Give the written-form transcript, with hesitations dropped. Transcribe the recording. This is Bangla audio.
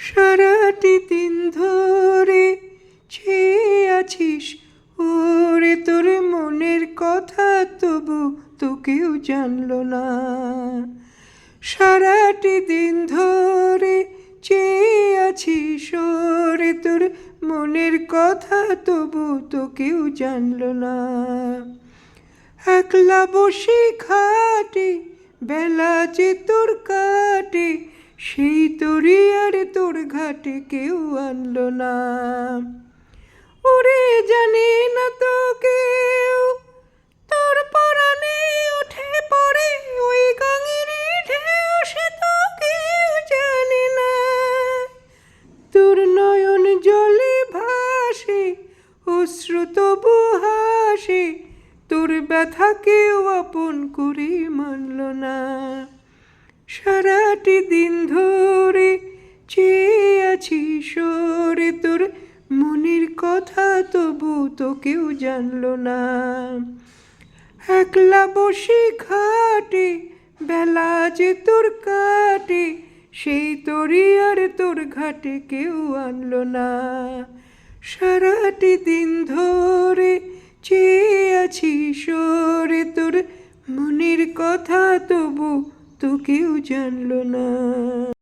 সারাটি দিন ধরে চেয়ে আছিস ওরে তোর মনের কথা, তবু তো কেউ জানলো না। সারাটি দিন ধরে চেয়ে আছিস ওরে তোর মনের কথা, তবু তো কেউ জানলো না। একলা বসে খাটে বেলা যে তোর কাটে, সেই তোরই আর তোর ঘাটে কেউ আনলো না। ওরে জানে না তো কেউ তোর পরাণে উঠে পড়ে ওই গাঙের ঢেউ, সে তো কেউ জানে না। তোর নয়ন জলে ভাসে অশ্রু তবু হাসে, তোর ব্যথা কেউ আপন করে মানল না। সারাটি দিন ধরে চেয়ে আছিস ওরে তোর মনের কথা, তবু তো কেউ জানলো না। একলা বসে খাটে বেলা যে তোর কাটে, সেই তোরই আর তোর ঘাটে কেউ আনলো না। সারাটি দিন ধরে চেয়ে আছিস ওরে তোর মনের কথা, তবু তো কেউ জানলো না।